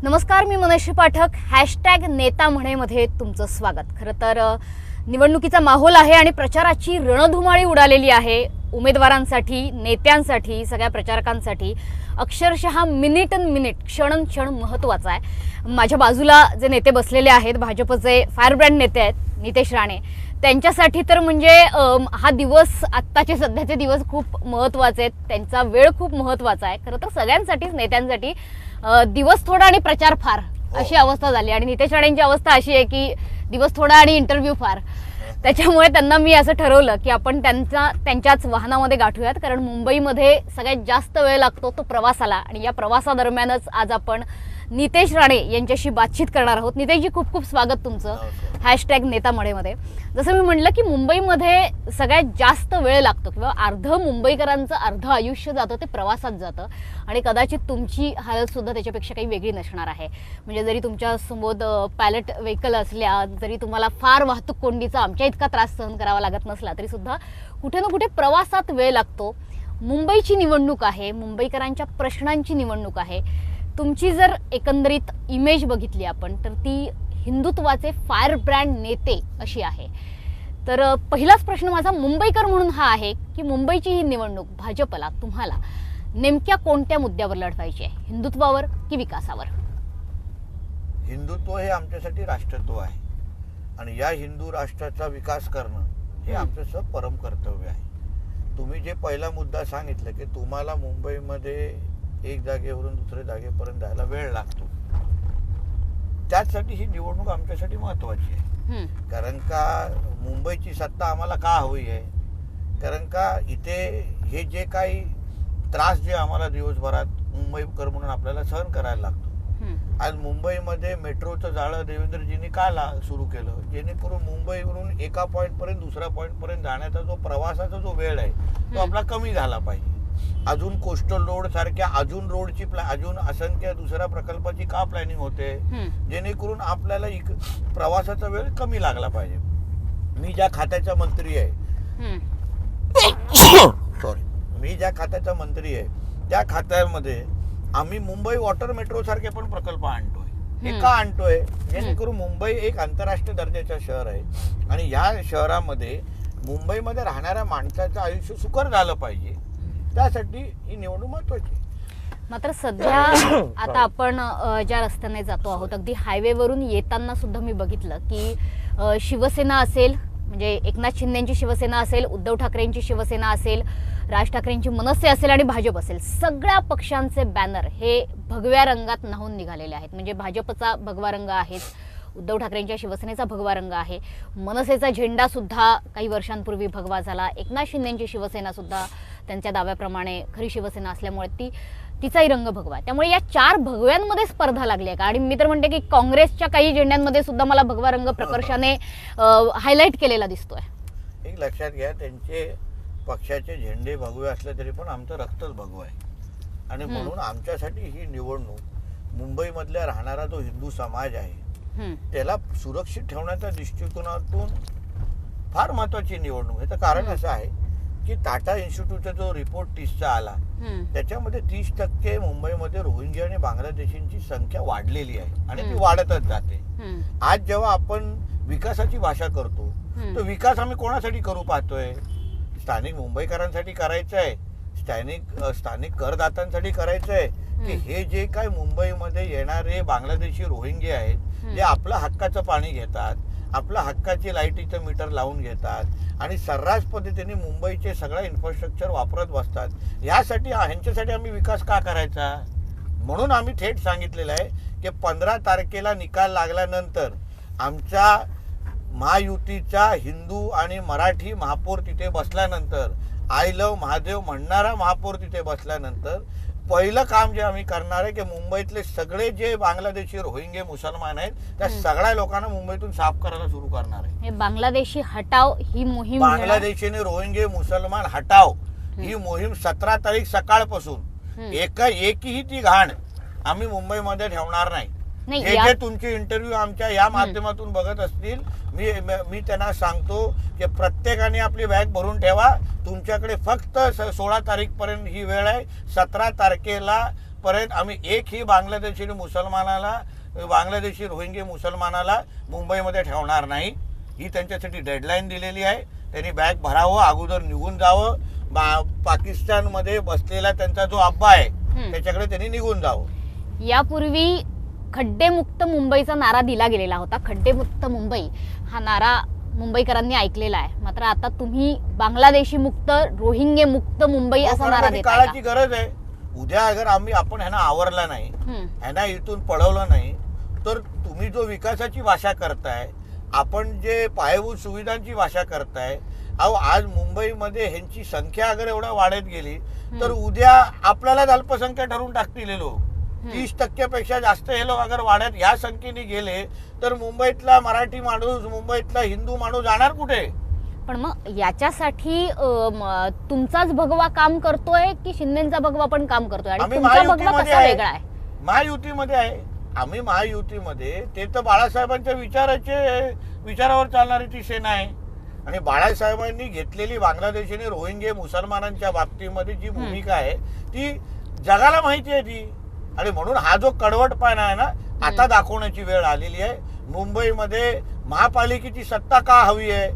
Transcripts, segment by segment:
नमस्कार, मी मनश्री पाठक. हॅशटॅग नेता म्हणेमध्ये तुमचं स्वागत. खरं तर निवडणुकीचा माहोल आहे आणि प्रचाराची रणधुमाळी उडालेली आहे. उमेदवारांसाठी, नेत्यांसाठी, सगळ्या प्रचारकांसाठी अक्षरशः मिनिट अन मिनिट, क्षण क्षण महत्त्वाचा आहे. माझ्या बाजूला जे नेते बसलेले आहेत, भाजपचे फायरब्रँड नेते आहेत नितेश राणे, त्यांच्यासाठी तर म्हणजे हा दिवस, आत्ताचे सध्याचे दिवस खूप महत्त्वाचे आहेत. त्यांचा वेळ खूप महत्त्वाचा आहे. खरं तर सगळ्यांसाठीच, नेत्यांसाठी दिवस थोडा आणि प्रचार फार अशी अवस्था झाली. आणि नितेश राणेंची अवस्था अशी आहे की दिवस थोडा आणि इंटरव्ह्यू फार. त्याच्यामुळे त्यांना मी असं ठरवलं की आपण त्यांच्याच वाहनामध्ये गाठूयात, कारण मुंबईमध्ये सगळ्यात जास्त वेळ लागतो तो प्रवासाला. आणि या प्रवासादरम्यानच आज आपण नितेश राणे यांच्याशी बातचीत करणार आहोत. नितेशजी, खूप खूप स्वागत तुमचं हॅशटॅग नेता म्हणेमध्ये. जसं मी म्हटलं की मुंबईमध्ये सगळ्यात जास्त वेळ लागतो, किंवा मुंबईकरांचं अर्ध आयुष्य जातं ते प्रवासात जातं. आणि कदाचित तुमची हालत सुद्धा त्याच्यापेक्षा काही वेगळी नसणार आहे. म्हणजे जरी तुमच्या समोर पायलट व्हेकल असल्या, जरी तुम्हाला फार वाहतूक कोंडीचा आमच्या इतका त्रास सहन करावा लागत नसला, तरी सुद्धा कुठे ना कुठे प्रवासात वेळ लागतो. मुंबईची निवडणूक आहे, मुंबईकरांच्या प्रश्नांची निवडणूक आहे. तुमची जर एकंदरीत इमेज बघितली आपण, तर ती हिंदुत्वाचे फायर ब्रँड नेते अशी आहे. तर पहिलाच प्रश्न माझा मुंबईकर म्हणून हा आहे की मुंबईची ही निवडणूक भाजपला, तुम्हाला नेमक्या कोणत्या मुद्द्यावर लढवायची आहे, हिंदुत्वावर की विकासावर? हिंदुत्व हे आमच्यासाठी राष्ट्रत्व आहे आणि या हिंदू राष्ट्राचा विकास करणं हे आमचं परम कर्तव्य आहे. तुम्ही जे पहिला मुद्दा सांगितलं की तुम्हाला मुंबईमध्ये एक जागेवरून दुसऱ्या जागेपर्यंत जायला वेळ लागतो, त्यासाठी ही निवडणूक आमच्यासाठी महत्वाची आहे. कारण का मुंबईची सत्ता आम्हाला का हवी आहे? कारण का इथे हे जे काही त्रास जे आम्हाला दिवसभरात मुंबईकर म्हणून आपल्याला सहन करायला लागतो. आज मुंबईमध्ये मेट्रोचं जाळं देवेंद्रजींनी का सुरू केलं, जेणेकरून मुंबईवरून एका पॉईंट पर्यंत दुसऱ्या पॉईंट पर्यंत जाण्याचा जो प्रवासाचा जो वेळ आहे तो आपला कमी झाला पाहिजे. अजून कोस्टल रोड सारख्या अजून रोडची अजून असंख्य दुसऱ्या प्रकल्पाची का प्लॅनिंग होते, जेणेकरून आपल्याला प्रवासाचा वेळ कमी लागला पाहिजे. मी ज्या खात्याचा मंत्री आहे मी ज्या खात्याचा मंत्री आहे त्या खात्यामध्ये आम्ही मुंबई वॉटर मेट्रो सारखे पण प्रकल्प आणतोय. हे का आणतोय? जेणेकरून मुंबई एक आंतरराष्ट्रीय दर्जाचं शहर आहे आणि या शहरामध्ये मुंबईमध्ये राहणाऱ्या माणसाचं आयुष्य सुकर झालं पाहिजे, त्यासाठी ही निवडणूक महत्वाची. मात्र सध्या आता आपण ज्या रस्त्याने जातो आहोत, अगदी हायवेवरून येताना सुद्धा मी बघितलं की शिवसेना असेल, म्हणजे एकनाथ शिंदेची शिवसेना असेल, उद्धव ठाकरेंची शिवसेना असेल, राज ठाकरेंची मनसे असेल आणि भाजप असेल, सगळ्या पक्षांचे बॅनर हे भगव्या रंगात न्हाऊन निघालेले आहेत. म्हणजे भाजपचा भगवा रंग आहेच, उद्धव ठाकरेंच्या शिवसेनेचा भगवा रंग आहे, मनसेचा झेंडा सुद्धा काही वर्षांपूर्वी भगवा झाला, एकनाथ शिंदेची शिवसेना सुद्धा त्यांच्या दाव्याप्रमाणे खरी शिवसेना असल्यामुळे तिचाही रंग भगवा. त्यामुळे या चार भगव्यांमध्ये स्पर्धा लागली आहे का? आणि मी तर म्हणते की काँग्रेसच्या काही झेंड्यांमध्ये सुद्धा मला भगवा रंग प्रकर्षाने हायलाईट केलेला दिसतोय. एक लक्षात घ्या, त्यांचे पक्षाचे झेंडे भगवे असले तरी पण आमचं रक्तच भगवं आहे. आणि म्हणून आमच्यासाठी ही निवडणूक मुंबईमधल्या राहणारा जो हिंदू समाज आहे त्याला सुरक्षित ठेवण्याच्या दृष्टिकोनातून फार महत्वाची निवडणूक. याचं कारण असं आहे की टाटा इन्स्टिट्यूटचा जो रिपोर्ट 30चा आला, त्याच्यामध्ये 30% मुंबईमध्ये रोहिंग्या आणि बांगलादेशींची संख्या वाढलेली आहे आणि ती वाढतच जाते. आज जेव्हा आपण विकासाची भाषा करतो तर विकास आम्ही कोणासाठी करू पाहतोय? स्थानिक मुंबईकरांसाठी करायचं आहे, स्थानिक करदात्यांसाठी करायचं आहे की हे जे काय मुंबईमध्ये येणारे बांगलादेशी रोहिंगे आहेत, जे आपलं हक्काचं पाणी घेतात, आपल्या हक्काची लाईटीचं मीटर लावून घेतात आणि सर्रास पद्धतीने मुंबईचे सगळं इन्फ्रास्ट्रक्चर वापरत बसतात, ह्यांच्यासाठी आम्ही विकास का करायचा? म्हणून आम्ही थेट सांगितलेलं आहे की 15 तारखेला निकाल लागल्यानंतर आमच्या महायुतीचा हिंदू आणि मराठी महापौर तिथे बसल्यानंतर, आय लव्ह महादेव म्हणणारा महापौर तिथे बसल्यानंतर पहिलं काम जे आम्ही करणार आहे की मुंबईतले सगळे जे बांगलादेशी रोहिंगे मुसलमान आहेत त्या सगळ्या लोकांना मुंबईतून साफ करायला सुरू करणार आहे. बांगलादेशी हटाव ही मोहीम, बांगलादेशीने रोहिंगे मुसलमान हटाव ही मोहीम 17 तारीख सकाळपासून एकही ती घाण आम्ही मुंबईमध्ये ठेवणार नाही. जे जे तुमचे इंटरव्ह्यू आमच्या या माध्यमातून बघत असतील, मी त्यांना सांगतो की प्रत्येकाने आपली बॅग भरून ठेवा. तुमच्याकडे फक्त 16 तारीख पर्यंत ही वेळ आहे. 17 तारखेला आजपर्यंत आम्ही एकही बांगलादेशी रोहिंगे मुसलमानाला मुंबईमध्ये ठेवणार नाही. ही त्यांच्यासाठी डेडलाईन दिलेली आहे. त्यांनी बॅग भरावं, अगोदर निघून जावं. पाकिस्तानमध्ये बसलेला त्यांचा जो अब्बा आहे त्याच्याकडे त्यांनी निघून जावं. यापूर्वी खड्डेमुक्त मुंबईचा नारा दिला गेलेला होता. खड्डेमुक्त मुंबई हा नारा मुंबईकरांनी ऐकलेला आहे. मात्र आता तुम्ही बांगलादेशी मुक्त, रोहिंगे मुक्त मुंबई असा नारा देताय का? काळाची गरज आहे. उद्या अगर आपण ह्यांना आवरला नाही, ह्यांना इथून पळवलं नाही, तर तुम्ही जो विकासाची भाषा करताय, आपण जे पायाभूत सुविधांची भाषा करताय, अहो आज मुंबईमध्ये ह्यांची संख्या अगर एवढा वाढत गेली तर उद्या आपल्यालाच अल्पसंख्या ठरवून टाकतील हे लोक. 30% जास्त हे लोक अगर वाढत या संख्येने गेले तर मुंबईतला मराठी माणूस, मुंबईतला हिंदू माणूस जाणार कुठे? पण मग याच्यासाठी तुमचाच भगवा काम करतोय की शिंदेचा भगवा पण काम करतोय? आणि तुमचा भगवा कसा वेगळा आहे? महायुतीमध्ये आहे आम्ही. महायुतीमध्ये ते तर बाळासाहेबांच्या विचारावर चालणारी ती सेना आहे. आणि बाळासाहेबांनी घेतलेली बांगलादेशी आणि रोहिंगे मुसलमानांच्या बाबतीमध्ये जी भूमिका आहे ती जगाला माहिती आहे ती. आणि म्हणून हा जो कडवटपणा आहे ना, आता दाखवण्याची वेळ आलेली आहे. मुंबईमध्ये महापालिकेची सत्ता का हवी आहे?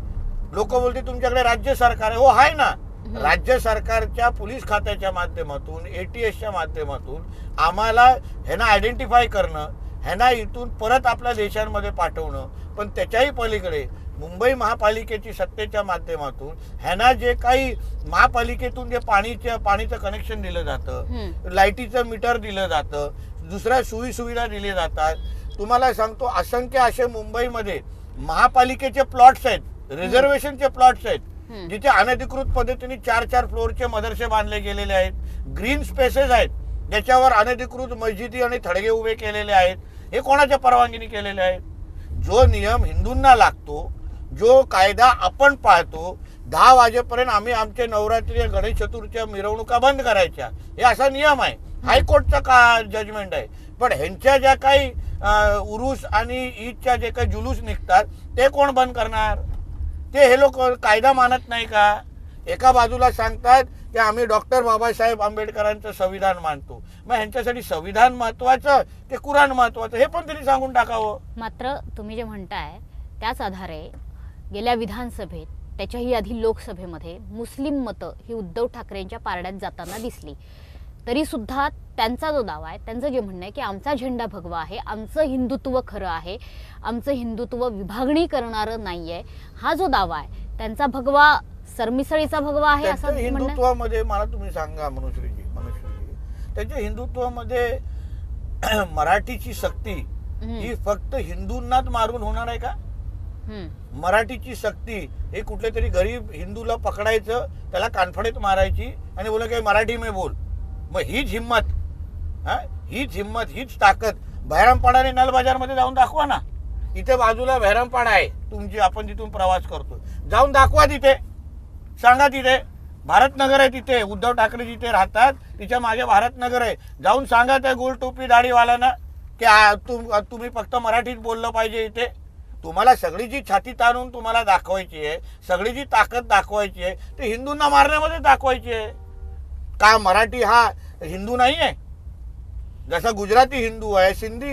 लोक बोलते तुमच्याकडे राज्य सरकार आहे. हो आहे ना. राज्य सरकारच्या पोलीस खात्याच्या माध्यमातून, ATSच्या माध्यमातून आम्हाला ह्यांना आयडेंटिफाय करणं, ह्यांना इथून परत आपल्या देशांमध्ये पाठवणं, पण त्याच्याही पलीकडे मुंबई महापालिकेची सत्तेच्या माध्यमातून ह्यांना जे काही महापालिकेतून जे पाणीचं कनेक्शन दिलं जातं, लाईटीचं मीटर दिलं जातं, दुसऱ्या सुविधा दिल्या जातात. तुम्हाला सांगतो असंख्य असे मुंबईमध्ये महापालिकेचे प्लॉट्स आहेत, रिझर्वेशनचे प्लॉट्स आहेत, जिथे अनधिकृत पद्धतीने 4-4 फ्लोअरचे मदरसे बांधले गेलेले आहेत. ग्रीन स्पेसेस आहेत ज्याच्यावर अनधिकृत मस्जिदी आणि थडगे उभे केलेले आहेत. हे कोणाच्या परवानगीने केलेले आहेत? जो नियम हिंदूंना लागतो, जो कायदा आपण पाळतो, 10 वाजेपर्यंत आम्ही आमचे नवरात्री, गणेश चतुर्थीच्या मिरवणुका बंद करायच्या, हे असा नियम आहे. हायकोर्टचा जजमेंट आहे. पण ह्यांच्या ज्या काही उरूस आणि ईदच्या जे काही जुलूस निघतात ते कोण बंद करणार? ते हे लोक कायदा मानत नाही का? एका बाजूला सांगतात की आम्ही डॉक्टर बाबासाहेब आंबेडकरांचं संविधान मानतो. मग ह्यांच्यासाठी संविधान महत्वाचं की कुराण महत्वाचं हे पण त्यांनी सांगून टाकावं. मात्र तुम्ही जे म्हणताय त्याच आधारे गेल्या विधानसभेत, त्याच्याही आधी लोकसभेमध्ये मुस्लिम मतं ही उद्धव ठाकरेंच्या पारड्यात जाताना दिसली. तरी सुद्धा त्यांचा जो दावा आहे, त्यांचं जे म्हणणं आहे की आमचा झेंडा भगवा आहे, आमचं हिंदुत्व खरं आहे, आमचं हिंदुत्व विभागणी करणारं नाहीये, हा जो दावा आहे त्यांचा भगवा सरमिसळीचा भगवा आहे असं हिंदुत्वामध्ये. मला तुम्ही सांगा मनुश्रीजी, त्यांच्या हिंदुत्वामध्ये मराठीची सक्ती ही फक्त हिंदूंनाच मारून होणार आहे का? मराठीची सक्ती हे कुठल्या तरी गरीब हिंदूला पकडायचं, त्याला कानफडीत मारायची आणि बोला काही मराठी में बोल. मग हीच हिम्मत, हीच ताकद बहिरामपाडा नल बाजारमध्ये जाऊन दाखवा ना. इथे बाजूला बहिरामपाडा आहे तुमची, आपण जिथून प्रवास करतो, जाऊन दाखवा. तिथे सांगा, तिथे भारतनगर आहे, तिथे उद्धव ठाकरे जिथे राहतात तिच्या मागे भारतनगर आहे. जाऊन सांगा त्या गोल टोपी दाढीवाल्यांना की तुम्ही फक्त मराठीत बोललं पाहिजे. इथे तुम्हाला सगळी जी छाती ताणून तुम्हाला दाखवायची आहे, सगळी जी ताकद दाखवायची आहे, ते हिंदूंना मारण्यामध्ये दाखवायची आहे का? मराठी हा हिंदू नाही आहे. जसा गुजराती हिंदू आहे, सिंधी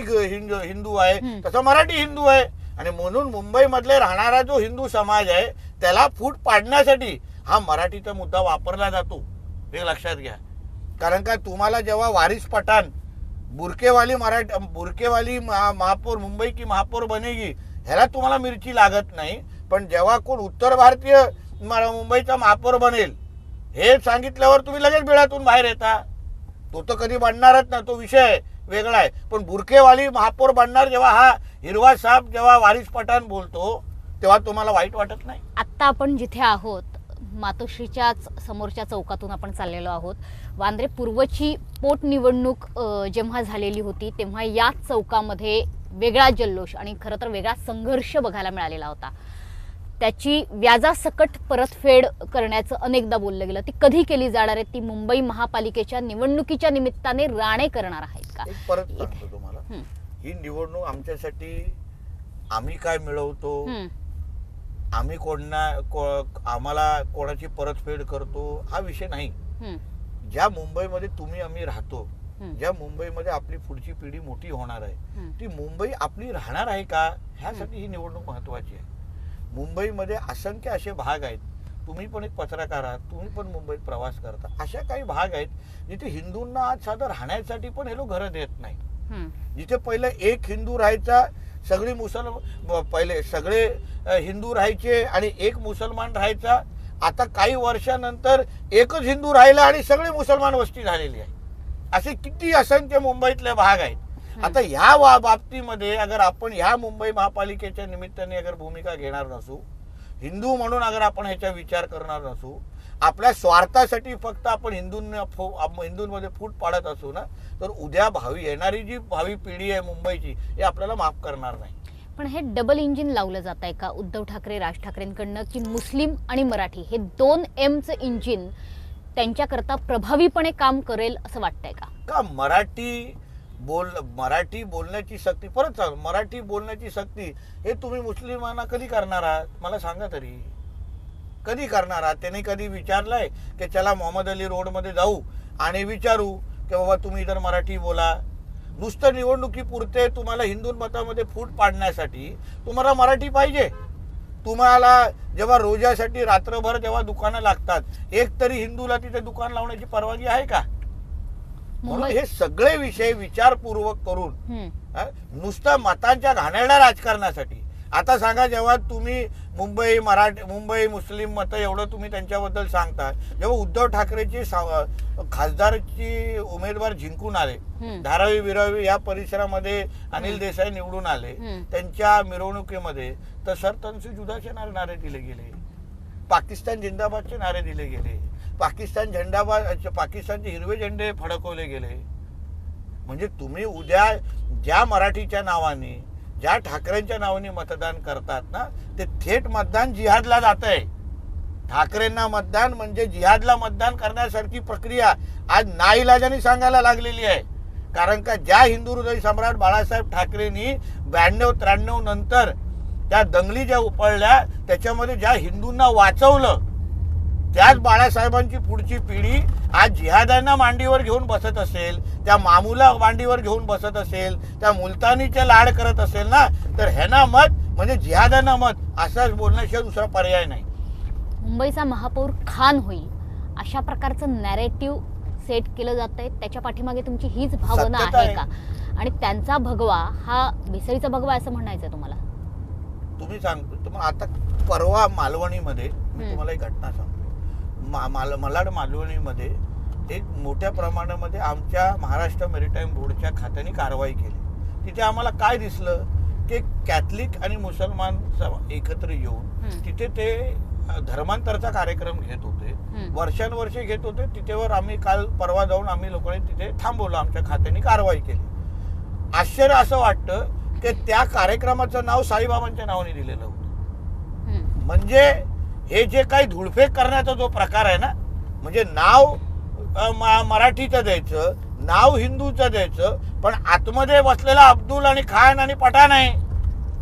हिंदू आहे, तसा मराठी हिंदू आहे. आणि म्हणून मुंबईमधले राहणारा जो हिंदू समाज आहे त्याला फूट पाडण्यासाठी हा मराठीचा मुद्दा वापरला जातो, हे लक्षात घ्या. कारण का तुम्हाला जेव्हा वारिस पठाण बुरकेवाली महापौर, मुंबई की महापौर बनेगी, ह्याला तुम्हाला मिरची लागत नाही. पण जेव्हा कोण उत्तर भारतीय मुंबईचा महापौर बनेल हे सांगितल्यावर तुम्ही लगेच बिळातून बाहेर येता. तो तर कधी बनणारच ना, तो विषय वेगळा आहे. पण बुरकेवाली महापौर बनणार जेव्हा हा हिरवा साप जेव्हा वारिस पठाण बोलतो तेव्हा तुम्हाला वाईट वाटत नाही? आत्ता आपण जिथे आहोत मातोश्रीच्याच समोरच्या चौकातून आपण चाललेलो आहोत. वांद्रे पूर्वची पोटनिवडणूक जेव्हा झालेली होती तेव्हा याच चौकामध्ये वेगळा जल्लोष आणि खरं तर वेगळा संघर्ष बघायला मिळालेला होता. त्याची व्याजासकट परतफेड करण्याचं अनेकदा बोललं गेलं. ती कधी केली जाणार आहे? ती मुंबई महापालिकेच्या निवडणुकीच्या निमित्ताने राणे करणार आहेत का? परत सांगतो तुम्हाला, ही निवडणूक आमच्यासाठी आम्ही काय मिळवतो, आम्ही आम्हाला कोणाची परतफेड करतो हा विषय नाही. ज्या मुंबईमध्ये तुम्ही आम्ही राहतो ज्या मुंबईमध्ये आपली पुढची पिढी मोठी होणार आहे ती मुंबई आपली राहणार आहे का, ह्यासाठी ही निवडणूक महत्वाची आहे. मुंबईमध्ये असंख्य असे भाग आहेत, तुम्ही पण एक पत्रकार आहात, तुम्ही पण मुंबईत प्रवास करता, अशा काही भाग आहेत जिथे हिंदूंना आज साधं राहण्यासाठी पण हे लोक घरं देत नाही. जिथे पहिले एक हिंदू राहायचा, सगळी पहिले सगळे हिंदू राहायचे आणि एक मुसलमान राहायचा, आता काही वर्षानंतर एकच हिंदू राहिला आणि सगळे मुसलमान वस्ती झालेली आहे. असे किती असंख्य मुंबईतले भाग आहेत. आता ह्या बाबतीमध्ये अगर आपण ह्या मुंबई महापालिकेच्या निमित्ताने अगर भूमिका घेणार नसू, हिंदू म्हणून अगर आपण ह्याचा विचार करणार नसू, आपल्या स्वार्थासाठी फक्त आपण हिंदूंमध्ये फूट पाडत असू ना, तर उद्या येणारी जी भावी पिढी आहे मुंबईची, हे आपल्याला माफ करणार नाही. पण हे डबल इंजिन लावलं जात आहे का उद्धव ठाकरे राज ठाकरेंकडनं, की मुस्लिम आणि मराठी हे 2 Mचं इंजिन त्यांच्याकरता प्रभावीपणे काम करेल असं वाटतंय का? मराठी बोलण्याची सक्ती, परत सांग, मराठी बोलण्याची सक्ती हे तुम्ही मुस्लिमांना कधी करणार आहात मला सांगा तरी, कधी करणार आहात? त्यांनी कधी विचारलंय की चला मोहम्मद अली रोड मध्ये जाऊ आणि विचारू की बाबा तुम्ही इतर मराठी बोला? नुसतं निवडणुकीपुरते तुम्हाला हिंदू मतामध्ये फूट पाडण्यासाठी तुम्हाला मराठी पाहिजे. तुम्हाला जेव्हा रोजासाठी रात्रभर जेव्हा दुकानं लागतात, एक तरी हिंदूला तिथे दुकान लावण्याची परवानगी आहे का? म्हणून हे सगळे विषय विचारपूर्वक करून नुसतं मतांच्या घाणेरड्या राजकारणासाठी, आता सांगा, जेव्हा तुम्ही मुंबई मुस्लिम मतं एवढं तुम्ही त्यांच्याबद्दल सांगता, जेव्हा उद्धव ठाकरेची खासदारची उमेदवार जिंकून आले, धारावी विरावी या परिसरामध्ये अनिल देसाई निवडून आले, त्यांच्या मिरवणुकीमध्ये तर सरतनसू जुदाचे नारे दिले गेले, पाकिस्तान जिंदाबादचे नारे दिले गेले, पाकिस्तानचे हिरवे झेंडे फडकवले गेले. म्हणजे तुम्ही उद्या ज्या मराठीच्या नावाने, ज्या ठाकरेंच्या नावाने मतदान करतात ना, ते थेट मतदान जिहादला जात आहे. ठाकरेंना मतदान म्हणजे जिहादला मतदान करण्यासारखी प्रक्रिया आज नाईलाजाने सांगायला लागलेली आहे. कारण का ज्या हिंदू हृदय सम्राट बाळासाहेब ठाकरेंनी 92-93 नंतर त्या दंगली ज्या उपळल्या, त्याच्यामध्ये ज्या हिंदूंना वाचवलं, त्याच बाळासाहेबांची पुढची पिढी आज जिहाद्यांना मांडीवर घेऊन बसत असेल, त्या मामूला मांडीवर घेऊन बसत असेल, त्या मुलतानीचे लाड करत असेल ना, तर ह्यांना मत म्हणजे जिहाद्यांना मत, असंच बोलण्याशिवाय दुसरा पर्याय नाही. मुंबईचा महापौर खान होईल अशा प्रकारचं नॅरेटिव्ह सेट केलं जात आहे, त्याच्या पाठीमागे तुमची हीच भावना आहे का? आणि त्यांचा भगवा हा भेसळीचा भगवा असं म्हणायचं तुम्हाला? तुम्ही सांगतो आता परवा मालवणीमध्ये मी तुम्हाला एक घटना सांगतो. मलाड मालवणीमध्ये एक मोठ्या प्रमाणामध्ये आमच्या महाराष्ट्र मेरीटाईम बोर्डच्या खात्याने कारवाई केली. तिथे आम्हाला काय दिसलं की कॅथलिक आणि मुसलमान एकत्र येऊन तिथे ते धर्मांतराचा कार्यक्रम घेत होते, वर्षानुवर्षे घेत होते. तिथेवर आम्ही काल परवा जाऊन आम्ही लोकांनी तिथे थांबवलं, आमच्या खात्याने कारवाई केली. आश्चर्य असं वाटतं की त्या कार्यक्रमाचं नाव साईबाबांच्या नावाने दिलेलं होतं. म्हणजे हे जे काही धुळफेक करण्याचा जो प्रकार आहे ना, म्हणजे नाव मराठीचं द्यायचं, नाव हिंदूचं द्यायचं, पण आतमध्ये बसलेला अब्दुल आणि खान आणि पठाण आहे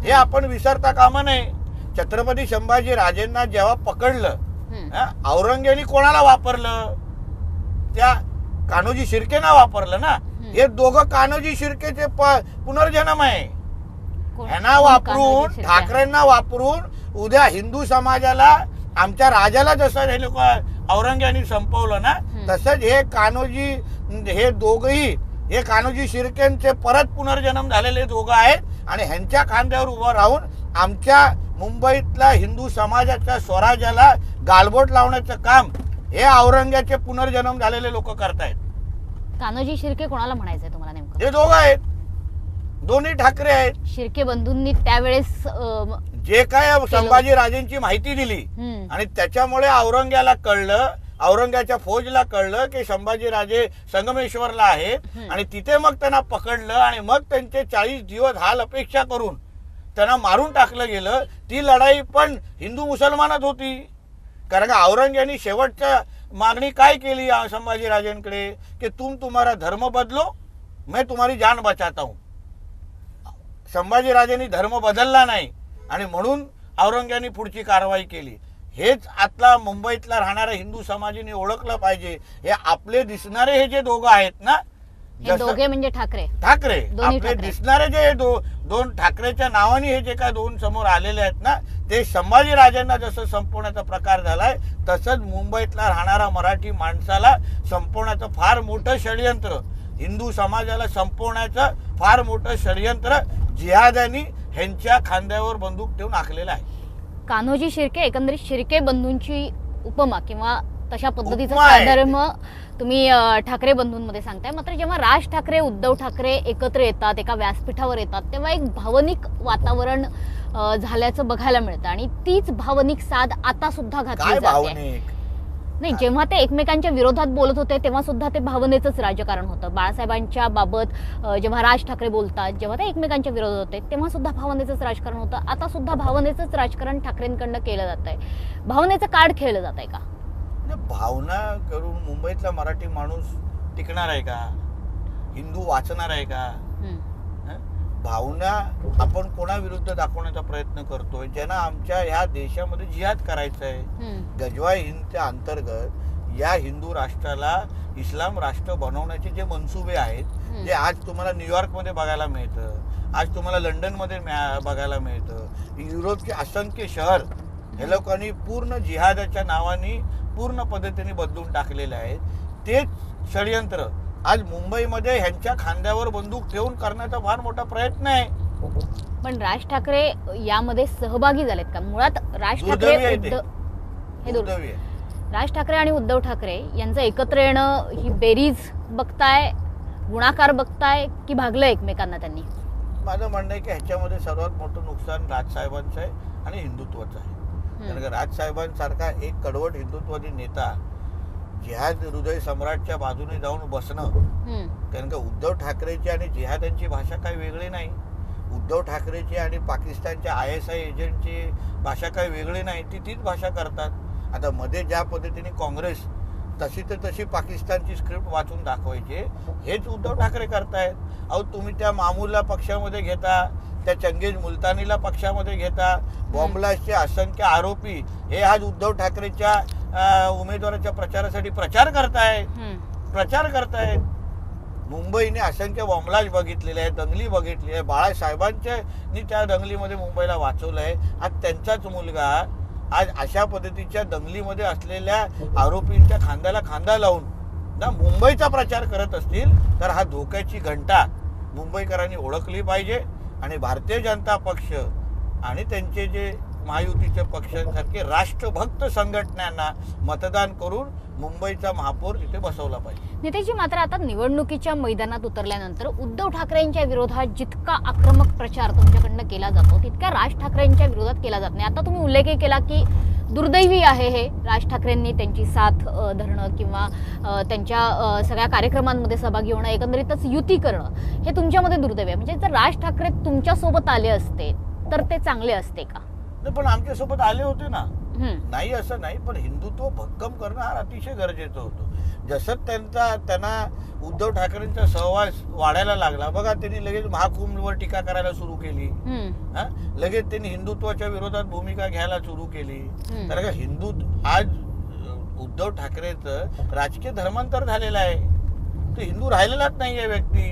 हे आपण विसरता कामा नये. छत्रपती संभाजी राजेंना जेव्हा पकडलं, औरंगजेबाने कोणाला वापरलं? त्या कान्होजी शिर्केना वापरलं ना. हे दोघं कान्होजी शिर्केचे पुनर्जन्म आहे. ह्यांना वापरून, ठाकरेंना वापरून उद्या हिंदू समाजाला, आमच्या राजाला जसं हे लोक औरंगजेबाने संपवलं ना, तसंच हे कान्होजी, हे दोघही हे कान्होजी शिर्केंचे परत पुनर्जन्म झालेले दोघं आहेत आणि ह्यांच्या खांद्यावर उभं राहून आमच्या मुंबईतल्या हिंदू समाजाच्या स्वराज्याला गालबोट लावण्याचं काम हे औरंगजेबाचे पुनर्जन्म झालेले लोक करतायत. कान्होजी शिर्के कोणाला म्हणायचंय तुम्हाला नेमकं? हे दोघं आहेत, दोन्ही ठाकरे आहेत. शिर्के बंधूंनी त्यावेळेस जे काय संभाजी राजेंची माहिती दिली आणि त्याच्यामुळे औरंगजेबाला कळलं, औरंगजेबाच्या फौजला कळलं की संभाजी राजे संगमेश्वरला आहेत आणि तिथे मग त्यांना पकडलं आणि मग त्यांचे 40 दिवस हाल अपेक्षा करून त्यांना मारून टाकलं गेलं. ती लढाई पण हिंदू मुसलमानात होती. कारण का औरंगजेबाने शेवटच्या मागणी काय केली संभाजी राजेंकडे की तुम तुम्हारा धर्म बदलो, मैं तुम्हारी जान बचाता हूं. संभाजी राजेंनी धर्म बदलला नाही आणि म्हणून औरंगजेबाने पुढची कारवाई केली. हेच आतला मुंबईतला राहणाऱ्या हिंदू समाजाने ओळखलं पाहिजे. हे आपले दिसणारे हे जे दोघं आहेत ना, हे दोघे म्हणजे ठाकरे ठाकरे दोन्ही आपले ठाकरे. दिसणारे जे दोन ठाकरेच्या नावाने हे जे काय दोन समोर आलेले आहेत ना, ते संभाजीराजांना जसं संपवण्याचा प्रकार झालाय तसंच मुंबईतला राहणारा मराठी माणसाला संपवण्याचं फार मोठं षडयंत्र, हिंदू समाजाला संपवण्याचं फार मोठं षडयंत्र जिहाद्यांनी ह्यांच्या खांद्यावर बंदूक ठेवून आखलेलं आहे. कान्होजी शिर्के एकंदरीत शिर्के बंधूंची उपमा किंवा तशा पद्धतीचं उपमा आहे. साधर्म तुम्ही ठाकरे बंधूंमध्ये सांगताय. मात्र जेव्हा राज ठाकरे उद्धव ठाकरे एकत्र येतात, एका व्यासपीठावर येतात, तेव्हा एक भावनिक वातावरण झाल्याचं बघायला मिळतं आणि तीच भावनिक साध आता सुद्धा घातली काय जाते. भावनिक नाही, जेव्हा ते एकमेकांच्या विरोधात बोलत होते तेव्हा सुद्धा ते भावनेचंच राजकारण होतं. बाळासाहेबांच्या बाबत जेव्हा राज ठाकरे बोलतात, जेव्हा ते एकमेकांच्या विरोधात होते तेव्हा सुद्धा भावनेचंच राजकारण होतं. आता सुद्धा भावनेचंच राजकारण ठाकरेंकडनं केलं जात आहे. भावनेचं कार्ड खेळलं जात आहे का? भावना करून मुंबईतला मराठी माणूस टिकणार आहे का? हिंदू वाचणार आहे का? भावना आपण कोणाविरुद्ध दाखवण्याचा प्रयत्न करतोय? ज्यांना आमच्या ह्या देशामध्ये जिहाद करायचं आहे. गजवाई हिंदच्या अंतर्गत या हिंदू राष्ट्राला इस्लाम राष्ट्र बनवण्याचे जे मनसुबे आहेत, जे आज तुम्हाला न्यूयॉर्कमध्ये बघायला मिळतं, आज तुम्हाला लंडनमध्ये बघायला मिळतं, युरोपचे असंख्य शहर हे लोकांनी पूर्ण जिहादाच्या नावाने पूर्ण पद्धतीने बदलून टाकलेले आहेत. तेच षडयंत्र आज मुंबईमध्ये ह्यांच्या खांद्यावर बंदूक ठेवून करण्याचा फार मोठा प्रयत्न आहे. पण राज ठाकरे यामध्ये सहभागी झालेत का? मुळात राज दुर्दैवी आहे ठाकरे ते. दुर्दैवी आहे. राज ठाकरे आणि उद्धव ठाकरे यांचं एकत्र येणं ही बेरीज बघताय, गुणाकार बघताय की भागलं एकमेकांना त्यांनी? माझं म्हणणं आहे की ह्याच्यामध्ये सर्वात मोठं नुकसान राजसाहेबांचं आहे आणि हिंदुत्वाचं आहे. कारण का राजसाहेबांसारखा एक कडवट हिंदुत्वादी नेता जिहाद हृदय सम्राटच्या बाजूने जाऊन बसणं, कारण का उद्धव ठाकरेची आणि जिहादांची भाषा काही वेगळी नाही. उद्धव ठाकरेची आणि पाकिस्तानच्या ISI एजंटची भाषा काही वेगळी नाही, तीच भाषा करतात. आता मध्ये ज्या पद्धतीने काँग्रेस तशी पाकिस्तानची स्क्रिप्ट वाचून दाखवायचे, हेच उद्धव ठाकरे करतायत. अहो तुम्ही त्या मामूलला पक्षामध्ये घेता, त्या चंगेज मुलतानीला पक्षामध्ये घेता, बॉम्बलास्टचे असंख्य आरोपी हे आज उद्धव ठाकरेच्या उमेदवाराच्या प्रचारासाठी प्रचार करतायत. मुंबईने असंख्य बॉम्बलास्ट बघितलेले आहे, दंगली बघितली आहे. बाळासाहेबांनी त्या दंगलीमध्ये मुंबईला वाचवलं आहे. आज त्यांचाच मुलगा आज अशा पद्धतीच्या दंगलीमध्ये असलेल्या आरोपींच्या खांद्याला खांदा लावून ना मुंबईचा प्रचार करत असतील तर हा धोक्याची घंटा मुंबईकरांनी ओळखली पाहिजे. आणि भारतीय जनता पक्ष आणि त्यांचे जे महायुतीचे पक्षांसारखे राष्ट्रभक्त संघटनांना मतदान करून मुंबईचा महापौर तिथे बसवला पाहिजे. नितेशजी, मात्र आता निवडणुकीच्या मैदानात उतरल्यानंतर उद्धव ठाकरेंच्या विरोधात जितका आक्रमक प्रचार तुमच्याकडनं केला जातो तितका राज ठाकरेंच्या विरोधात केला जात नाही. आता तुम्ही उल्लेखही केला की दुर्दैवी आहे हे राज ठाकरेंनी त्यांची साथ धरणं किंवा त्यांच्या सगळ्या कार्यक्रमांमध्ये सहभागी होणं, एकंदरीतच युती करणं, हे तुमच्यामध्ये दुर्दैवी आहे. म्हणजे जर राज ठाकरे तुमच्यासोबत आले असते तर ते चांगले असते का? पण आमच्यासोबत आले होते ना, नाही असं नाही, पण हिंदुत्व भक्कम करणं हा अतिशय गरजेचं होतं. जसं त्यांना उद्धव ठाकरेंचा सहवास वाढायला लागला बघा, त्यांनी लगेच महाकुंभवर टीका करायला सुरू केली. लगेच त्यांनी हिंदुत्वाच्या विरोधात भूमिका घ्यायला सुरू केली. कारण का हिंदुत्व आज उद्धव ठाकरेचं राजकीय धर्मांतर झालेलं आहे. तो हिंदू राहिलेलाच नाहीये व्यक्ती.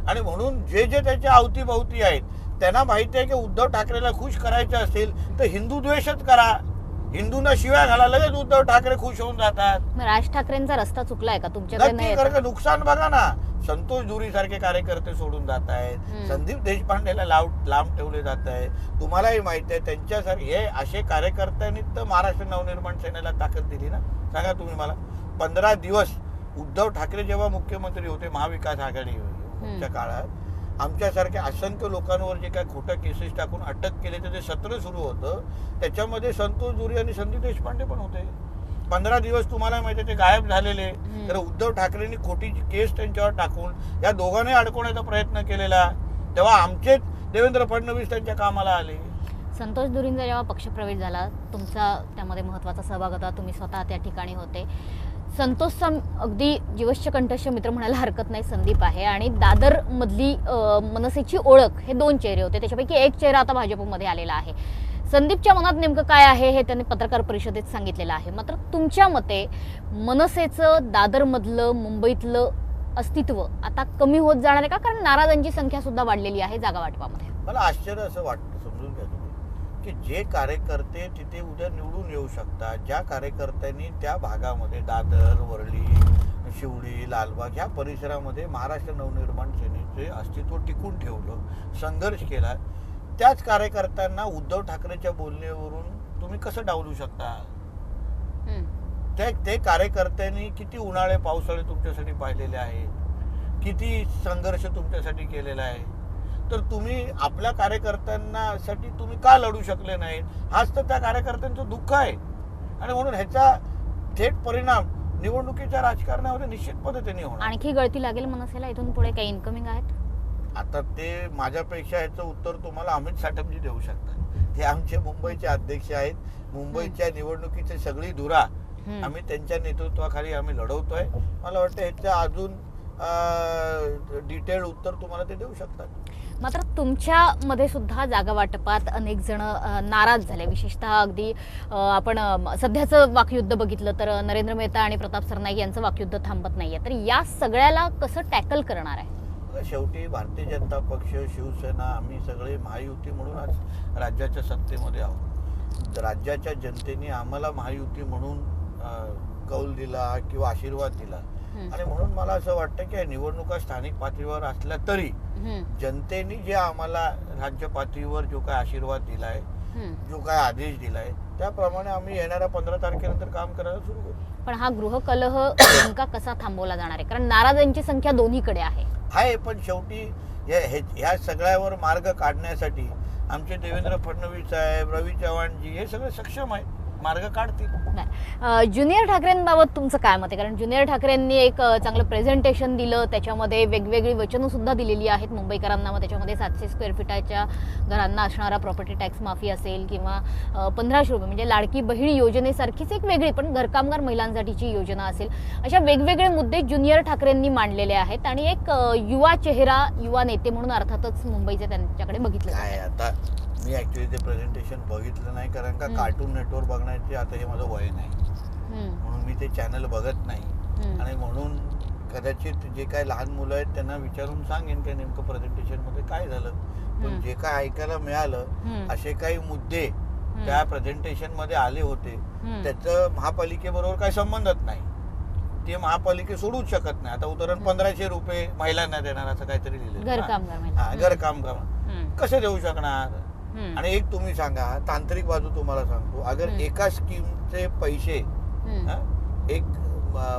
आणि म्हणून जे त्याच्या अवतीभवती आहेत त्यांना माहिती आहे की उद्धव ठाकरेला खुश करायचं असेल तर हिंदू द्वेषच करा, हिंदूंना शिव्या घाला, लगेच उद्धव ठाकरे खुश होऊन जातात. राज ठाकरेंचा रस्ता चुकलाय का तुमच्याकडे? नक्की. नुकसान बघा ना, संतोष दुरी सारखे कार्यकर्ते सोडून जात आहेत, संदीप देशपांडेला लांब ठेवले जात आहे. तुम्हालाही माहिती आहे त्यांच्यासारखे हे असे कार्यकर्त्यांनी तर महाराष्ट्र नवनिर्माण सेनेला ताकद दिली ना. सांगा तुम्ही मला, 15 दिवस उद्धव ठाकरे जेव्हा मुख्यमंत्री होते महाविकास आघाडीच्या काळात आमच्यासारख्या असंख्य लोकांवर जे काय खोटं केसेस टाकून अटक केले ते सत्र सुरू होतं, त्याच्यामध्ये संतोष दुरी आणि संदीप देशपांडे पण होते. 15 दिवस तुम्हाला माहिती आहे ते गायब झालेले. तर उद्धव ठाकरेंनी खोटी केस त्यांच्यावर टाकून या दोघांनी अडकवण्याचा प्रयत्न केलेला, तेव्हा आमचेच देवेंद्र फडणवीस त्यांच्या कामाला आले. संतोष दुरींचा जेव्हा पक्षप्रवेश झाला, तुमचा त्यामध्ये महत्त्वाचा सहभाग होता, तुम्ही स्वतः त्या ठिकाणी होते. संतोषचा अगदी जीवश्य कंठस्थ मित्र म्हणायला हरकत नाही संदीप आहे, आणि दादर मधली मनसेची ओळख हे 2 चेहरे होते, त्याच्यापैकी एक चेहरा आता भाजपमध्ये आलेला आहे. संदीपच्या मनात नेमकं काय आहे हे त्यांनी पत्रकार परिषदेत सांगितलेलं आहे. मात्र तुमच्या मते मनसेचं दादरमधलं मुंबईतलं अस्तित्व आता कमी होत जाणार आहे का? कारण नाराजांची संख्या सुद्धा वाढलेली आहे जागा वाटपामध्ये. मला आश्चर्य असं वाटतं, समजून घ्या तुम्ही, की जे कार्यकर्ते तिथे उद्या निवडून येऊ शकतात, ज्या कार्यकर्त्यांनी त्या भागामध्ये दादर, वरळी, शिवडी, लालबाग ह्या परिसरामध्ये महाराष्ट्र नवनिर्माण सेनेचे अस्तित्व टिकून ठेवलं, संघर्ष केला, त्याच कार्यकर्त्यांना उद्धव ठाकरेच्या बोलण्यावरून तुम्ही कसं डावलू शकता? ते कार्यकर्त्यांनी किती उन्हाळे पावसाळे तुमच्यासाठी पाहिलेले आहेत, किती संघर्ष तुमच्यासाठी केलेला आहे, तर तुम्ही आपल्या कार्यकर्त्यांसाठी तुम्ही का लढू शकले नाहीत? हाच तर त्या कार्यकर्त्यांचं दुःख आहे. आणि म्हणून ह्याचा थेट परिणाम निवडणुकीच्या राजकारणामध्ये निश्चित पद्धतीने होणार. आणखी गळती लागेल मनसेला इथून पुढे? काही इन्कमिंग आहेत? आता ते माझ्यापेक्षा ह्याचं उत्तर तुम्हाला अमित साठमजी देऊ शकतात. ते आमचे मुंबईचे अध्यक्ष आहेत. मुंबईच्या निवडणुकीची सगळी धुरा आम्ही त्यांच्या नेतृत्वाखाली आम्ही लढवतोय. मला वाटतं ह्याचं अजून डिटेल उत्तर तुम्हाला ते देऊ शकतात. मात्र तुमच्या मध्ये सुद्धा जागा वाटपात अनेक जण नाराज झाले, विशेषतः अगदी आपण सध्याचं वाकयुद्ध बघितलं तर नरेंद्र मेहता आणि प्रताप सरनाईक यांचं वाकयुद्ध थांबत नाहीये. तर या सगळ्याला कसं टॅकल करणार आहे? शेवटी भारतीय जनता पक्ष, शिवसेना, आम्ही सगळे महायुती म्हणून आज राज्याच्या सत्तेमध्ये आहोत. राज्याच्या जनतेने आम्हाला महायुती म्हणून कौल दिला किंवा आशीर्वाद दिला. आणि म्हणून मला असं वाटतं की निवडणुका स्थानिक पातळीवर असल्या तरी जनतेने जे आम्हाला राज्य पातळीवर जो काय आशीर्वाद दिलाय, जो काय आदेश दिलाय, त्याप्रमाणे आम्ही येणाऱ्या 15 तारखेनंतर काम करायला सुरू करू. पण हा गृहकलह नेमका कसा थांबवला जाणार आहे? कारण नाराजांची संख्या दोन्हीकडे आहे. पण शेवटी ह्या सगळ्यावर मार्ग काढण्यासाठी आमचे देवेंद्र फडणवीस साहेब, रवी चव्हाणजी हे सगळे सक्षम आहेत, मार्ग काढतील. ज्युनियर ठाकरेंबाबत तुमचं काय मत आहे? कारण ज्युनियर ठाकरेंनी एक चांगलं प्रेझेंटेशन दिलं, त्याच्यामध्ये वेगवेगळी वचनं सुद्धा दिलेली आहेत मुंबईकरांना. मग त्याच्यामध्ये 700 स्क्वेअर फीटाच्या घरांना असणारा प्रॉपर्टी टॅक्स माफी असेल किंवा 1500 रुपये म्हणजे लाडकी बहीण योजनेसारखीच एक वेगळी पण घरकामगार महिलांसाठीची योजना असेल, अशा वेगवेगळे मुद्दे ज्युनियर ठाकरेंनी मांडलेले आहेत. आणि एक युवा चेहरा, युवा नेते म्हणून अर्थातच मुंबईचे त्यांच्याकडे बघितलं आहे. आता मी ऍक्च्युली ते प्रेझेंटेशन बघितलं नाही, कारण का कार्टून नेटवर्क बघण्याचे आता हे माझं वय नाही, म्हणून मी ते चॅनल बघत नाही. आणि म्हणून कदाचित जे काही लहान मुलं आहेत त्यांना विचारून सांगेन की नेमकं प्रेझेंटेशन मध्ये काय झालं. पण जे काय ऐकायला मिळालं, असे काही मुद्दे त्या प्रेझेंटेशन मध्ये आले होते, त्याचं महापालिकेबरोबर काही संबंधच नाही. ते महापालिके सोडूच शकत नाही. आता उदाहरण 1500 रुपये महिलांना देणार असं काहीतरी लिहिलं, घरकामगार कसे देऊ शकणार? आणि एक तुम्ही सांगा, तांत्रिक बाजू तुम्हाला सांगतो, अगर एका स्कीमचे पैसे एक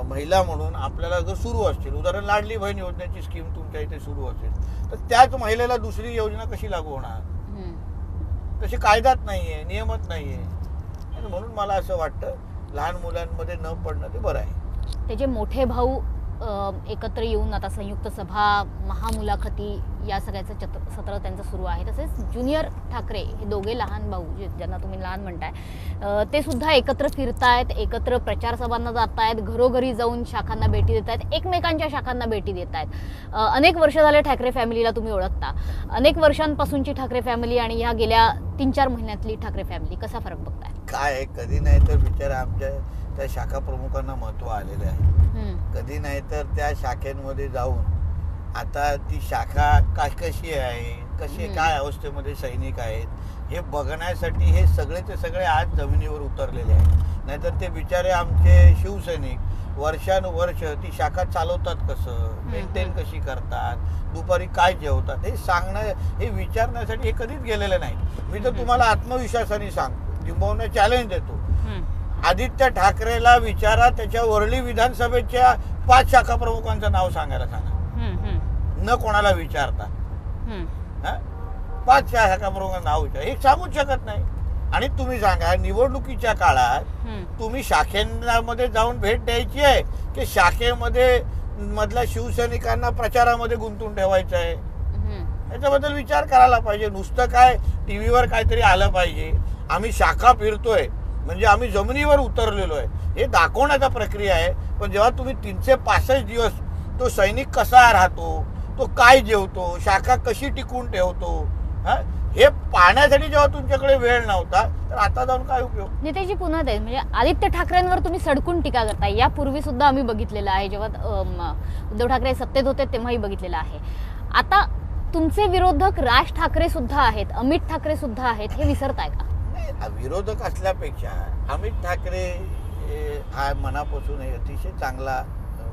महिला म्हणून आपल्याला जर सुरू असतील, उदाहरण लाडली बहीण योजनेची स्कीम तुमच्या इथे सुरू असेल, तर त्याच महिलेला दुसरी योजना कशी लागू होणार? तशी कायदाच नाहीये, नियमच नाहीये. आणि म्हणून मला असं वाटतं लहान मुलांमध्ये न पडणं ते बरं आहे. त्याचे मोठे भाऊ एकत्र येऊन आता संयुक्त सभा, महामुलाखती या सगळ्याचं सत्र त्यांचं सुरू आहे. तसेच ज्युनियर ठाकरे हे दोघे लहान भाऊ ज्यांना तुम्ही लहान म्हणताय, ते सुद्धा एकत्र फिरतायत, एकत्र प्रचार सभांना जात आहेत, घरोघरी जाऊन शाखांना भेटी देत आहेत, एकमेकांच्या शाखांना भेटी देत आहेत. अनेक वर्ष झाले ठाकरे फॅमिलीला तुम्ही ओळखता, अनेक वर्षांपासूनची ठाकरे फॅमिली आणि ह्या गेल्या 3-4 महिन्यातली ठाकरे फॅमिली, कसा फरक बघताय? काय कधी नाही तर बिचारा आमच्या त्या शाखा प्रमुखांना महत्व आलेलं आहे. कधी नाही तर त्या शाखेमध्ये जाऊन आता ती शाखा कशी आहे, कशी काय अवस्थेमध्ये सैनिक आहेत हे बघण्यासाठी हे सगळेचे सगळे आज जमिनीवर उतरलेले आहेत. नाहीतर ते बिचारे आमचे शिवसैनिक वर्षानुवर्ष ती शाखा चालवतात कसं, मेंटेन कशी करतात, दुपारी काय जेवतात हे सांगणं, हे विचारण्यासाठी हे कधीच गेलेले नाही. मी तर तुम्हाला आत्मविश्वासाने सांगतो, जिंबवण्या चॅलेंज देतो, आदित्य ठाकरेला विचारा त्याच्या वरळी विधानसभेच्या 5 शाखा प्रमुखांचं नाव सांगायला सांगा, न कोणाला विचारता. 5 शाखा प्रमुखांचं नाव विचार, हे सांगूच शकत नाही. आणि तुम्ही सांगा, निवडणुकीच्या काळात तुम्ही शाखेमध्ये जाऊन भेट द्यायची आहे की शाखेमध्ये मधल्या शिवसैनिकांना प्रचारामध्ये गुंतून ठेवायचं आहे? याच्याबद्दल विचार करायला पाहिजे. नुसतं काय टीव्हीवर काहीतरी आलं पाहिजे, आम्ही शाखा फिरतोय म्हणजे आम्ही जमिनीवर उतरलेलो आहे हे दाखवण्याचा प्रक्रिया आहे. पण जेव्हा तुम्ही 365 दिवस तो सैनिक कसा राहतो, तो काय जेवतो, शाखा कशी टिकून ठेवतो, हा, हे पाहण्यासाठी जेव्हा तुमच्याकडे वेळ नव्हता तर आता जाऊन काय उपयोग. नितेशजी पुन्हा ते म्हणजे आदित्य ठाकरेंवर तुम्ही सडकून टीका करताय. यापूर्वी सुद्धा आम्ही बघितलेलं आहे, जेव्हा उद्धव ठाकरे सत्तेत होते तेव्हाही बघितलेलं आहे. आता तुमचे विरोधक राज ठाकरे सुद्धा आहेत, अमित ठाकरे सुद्धा आहेत, हे विसरताय का? नाही, विरोधक असल्यापेक्षा अमित ठाकरे हा मनापासून अतिशय चांगला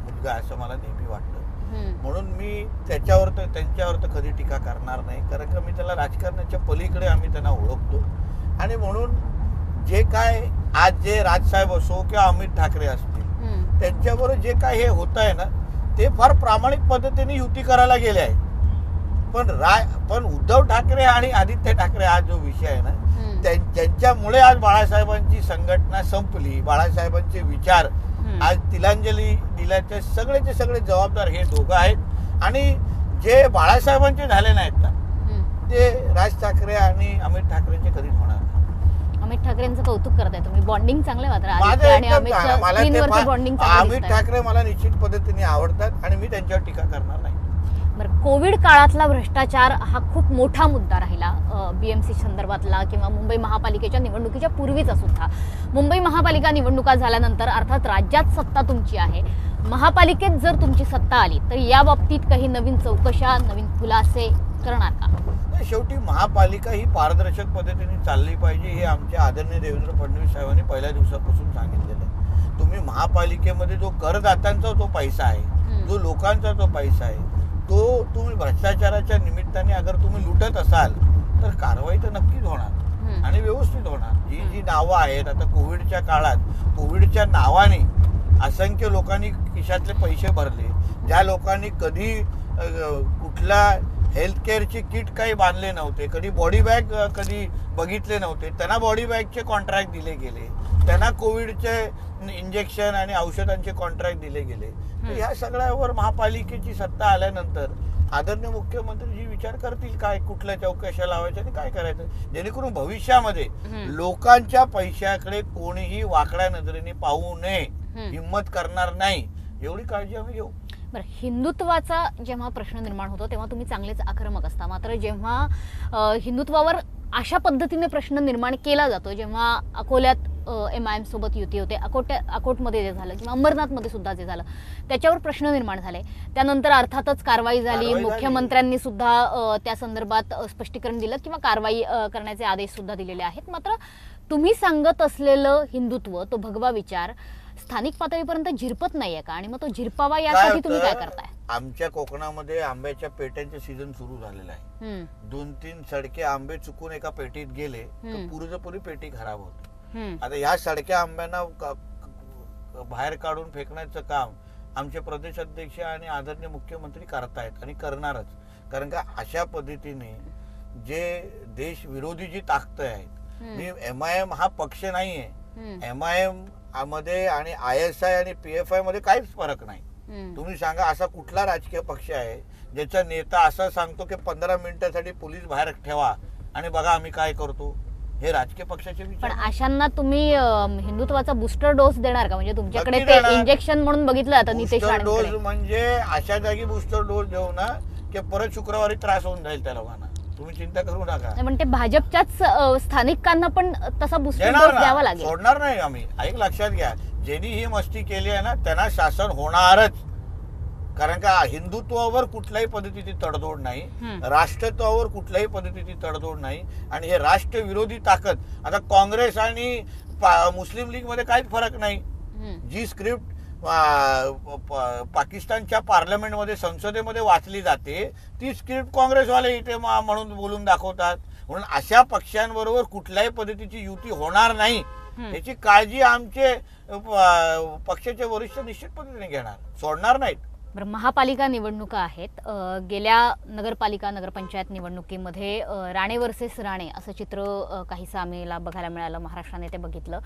मुलगा असं मला नेहमी वाटतं. म्हणून मी त्यांच्यावर तर कधी टीका करणार नाही, कारण का मी त्याला राजकारणाच्या पलीकडे आम्ही त्यांना ओळखतो. आणि म्हणून जे काय आज जे राजसाहेब असो किंवा अमित ठाकरे असतील त्यांच्याबरोबर जे काय हे होत आहे ना ते फार प्रामाणिक पद्धतीने युती करायला गेले आहे. पण उद्धव ठाकरे आणि आदित्य ठाकरे हा जो विषय आहे ना त्यांच्यामुळे आज बाळासाहेबांची संघटना संपली. बाळासाहेबांचे विचार आज तिलांजली दिल्याचे सगळेचे सगळे जबाबदार हे दोघं आहेत. आणि जे बाळासाहेबांचे झाले नाहीत ना ते राज ठाकरे आणि अमित ठाकरेंचे कधीच होणार नाही. अमित ठाकरेंचं कौतुक करताय तुम्ही, बॉन्डिंग चांगलं आहे मात्र माझं आणि एकदम अमितच्या चांगलं. मला ते स्क्रीनवरचं बॉन्डिंग अमित ठाकरे मला निश्चित पद्धतीने आवडतात आणि मी त्यांच्यावर टीका करणार नाही. बरं, कोविड काळातला भ्रष्टाचार हा खूप मोठा मुद्दा राहिला, BMC संदर्भातला किंवा मुंबई महापालिकेच्या निवडणुकीच्या पूर्वीचा सुद्धा. मुंबई महापालिका निवडणुका झाल्यानंतर अर्थात राज्यात सत्ता तुमची आहे, महापालिकेत जर तुमची सत्ता आली तर या बाबतीत काही नवीन चौकशा, नवीन खुलासे करणार का? शेवटी महापालिका ही पारदर्शक पद्धतीने चालली पाहिजे हे आमचे आदरणीय देवेंद्र फडणवीस साहेबांनी पहिल्या दिवसापासून सांगितलेलं आहे. तुम्ही महापालिकेमध्ये जो करदात्यांचा जो पैसा आहे, जो लोकांचा जो पैसा आहे, तो तुम्ही भ्रष्टाचाराच्या निमित्ताने अगर तुम्ही लुटत असाल तर कारवाई तर नक्कीच होणार आणि व्यवस्थित होणार. जी नावं आहेत आता कोविडच्या काळात कोविडच्या नावाने असंख्य लोकांनी खिशातले पैसे भरले, ज्या लोकांनी कधी कुठला हेल्थकेअरची किट काही बांधले नव्हते, कधी बॉडी बॅग कधी बघितले नव्हते, त्यांना बॉडी बॅगचे कॉन्ट्रॅक्ट दिले गेले, त्यांना कोविडचे इंजेक्शन आणि औषधांचे कॉन्ट्रॅक्ट दिले गेले. तर ह्या सगळ्यावर महापालिकेची सत्ता आल्यानंतर आदरणीय मुख्यमंत्रीजी विचार करतील काय कुठल्या चौकशा लावायच्या आणि काय करायचं, जेणेकरून भविष्यामध्ये लोकांच्या पैशाकडे कोणीही वाकड्या नजरेने पाहू नये, हिंमत करणार नाही, एवढी काळजी आम्ही घेऊ. बरं, हिंदुत्वाचा जेव्हा प्रश्न निर्माण होतो तेव्हा तुम्ही चांगलेच आक्रमक असता, मात्र जेव्हा हिंदुत्वावर अशा पद्धतीने प्रश्न निर्माण केला जातो, जेव्हा अकोल्यात MIM सोबत युती होते, अकोटमध्ये जे झालं किंवा अंबरनाथमध्ये सुद्धा जे झालं त्याच्यावर प्रश्न निर्माण झाले, त्यानंतर अर्थातच कारवाई झाली, मुख्यमंत्र्यांनी सुद्धा त्या संदर्भात स्पष्टीकरण दिलं किंवा कारवाई करण्याचे आदेश सुद्धा दिलेले आहेत. मात्र तुम्ही सांगत असलेलं हिंदुत्व, तो भगवा विचार स्थानिक पातळीपर्यंत झिरपत नाहीये का? आणि मग तो झिरपावा यासाठी तुम्ही काय करताय? आमच्या कोकणामध्ये आंब्याच्या पेट्यांचे सीझन सुरू झालेलं आहे. 2-3 सडके आंबे चुकून एका पेटीत गेले तर पुरेपुरी पेटी खराब होते. आता ह्या सडक्या आंब्यांना बाहेर काढून फेकण्याचं काम आमचे प्रदेश अध्यक्ष आणि आदरणीय मुख्यमंत्री करतायत आणि करणारच. कारण का अशा पद्धतीने जे देश विरोधी जी ताकद आहेत, MIM हा पक्ष नाहीये, MIM मध्ये आणि ISI आणि PFI मध्ये काहीच फरक नाही. तुम्ही सांगा असा कुठला राजकीय पक्ष आहे ज्याचा नेता असा सांगतो की 15 मिनिटासाठी पोलीस बाहेर ठेवा आणि बघा आम्ही काय करतो? हे राजकीय पक्षाचे विचार. पण अशांना तुम्ही हिंदुत्वाचा बूस्टर डोस देणार का? म्हणजे तुमच्याकडे ते इंजेक्शन म्हणून बघितलं आता नितेश राणे डोस म्हणजे अशा जागी बूस्टर डोस देऊ ना की परत शुक्रवारी त्रास होऊन जाईल त्या लोकांना, तुम्ही चिंता करू नका. म्हणजे भाजपच्याच स्थानिकांना पण तसा बूस्टर डोस द्यावा लागेल. सोडणार नाही आम्ही. एक लक्षात घ्या, ज्यांनी ही मस्ती केली आहे ना त्यांना शासन होणारच. कारण का हिंदुत्वावर कुठल्याही पद्धतीची तडजोड नाही, राष्ट्रत्वावर कुठल्याही पद्धतीची तडजोड नाही. आणि हे राष्ट्रविरोधी ताकद, आता काँग्रेस आणि मुस्लिम लीग मध्ये काहीच फरक नाही. जी स्क्रिप्ट पाकिस्तानच्या पार्लमेंटमध्ये संसदेमध्ये वाचली जाते ती स्क्रिप्ट काँग्रेसवाले इथे म्हणून बोलून दाखवतात. म्हणून अशा पक्षांबरोबर कुठल्याही पद्धतीची युती होणार नाही याची काळजी आमचे पक्षाचे वरिष्ठ निश्चित पद्धतीने घेणार, सोडणार नाहीत. बरं, महापालिका निवडणुका आहेत. गेल्या नगरपालिका नगरपंचायत निवडणुकीमध्ये राणे वर्सेस राणे असं चित्र काहीसं आम्हाला बघायला मिळालं, महाराष्ट्राने ते बघितलं.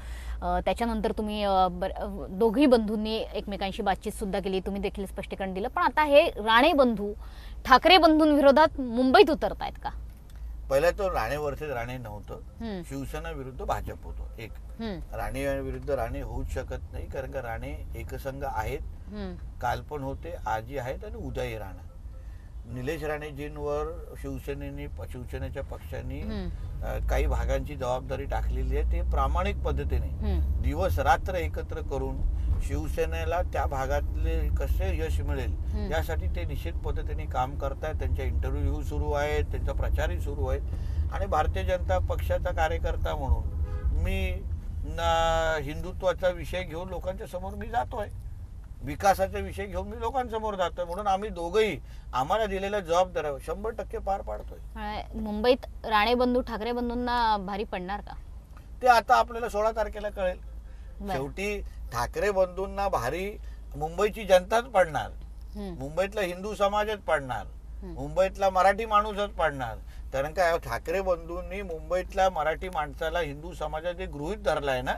त्याच्यानंतर तुम्ही दोघी बंधूंनी एकमेकांशी बातचीत सुद्धा केली, तुम्ही देखील स्पष्टीकरण दिलं. पण आता हे राणे बंधू ठाकरे बंधूंविरोधात मुंबईत उतरतायत का? पहिला तो राणे वर्सेस राणे नव्हतं, शिवसेना विरुद्ध भाजप होतं. एक राणे विरुद्ध राणे होऊच शकत नाही, कारण का राणे एकसंघ आहेत, काल पण होते, आजही आहेत आणि उद्याही राहणार. निलेश राणेजींवर शिवसेनेच्या पक्षांनी हम्म. काही भागांची जबाबदारी टाकलेली आहे. ते प्रामाणिक पद्धतीने हम्म. दिवस रात्र एकत्र करून शिवसेनेला त्या भागातले कसे यश मिळेल यासाठी ते निश्चित पद्धतीने काम करतायत. त्यांच्या इंटरव्ह्यू सुरू आहेत, त्यांचा प्रचारही सुरू आहे. आणि भारतीय जनता पक्षाचा कार्यकर्ता म्हणून मी हिंदुत्वाचा विषय घेऊन लोकांच्या समोर मी जातोय, विकासाचा विषय घेऊन मी लोकांसमोर जातोय. म्हणून आम्ही दोघंही आम्हाला दिलेल्या जबाबदाऱ्या 100% पार पाडतोय. मुंबईत राणे बंधू ठाकरे बंधूंना भारी पडणार का? ते आता आपल्याला 16 तारखेला कळेल. बरं. शेवटी ठाकरे बंधूंना भारी मुंबईची जनताच पडणार, हम्म. मुंबईतला हिंदू समाजच पडणार, मुंबईतला मराठी माणूसच पडणार. कारण काय ठाकरे बंधूंनी मुंबईतल्या मराठी माणसाला हिंदू समाजात जे गृहीत धरलाय ना,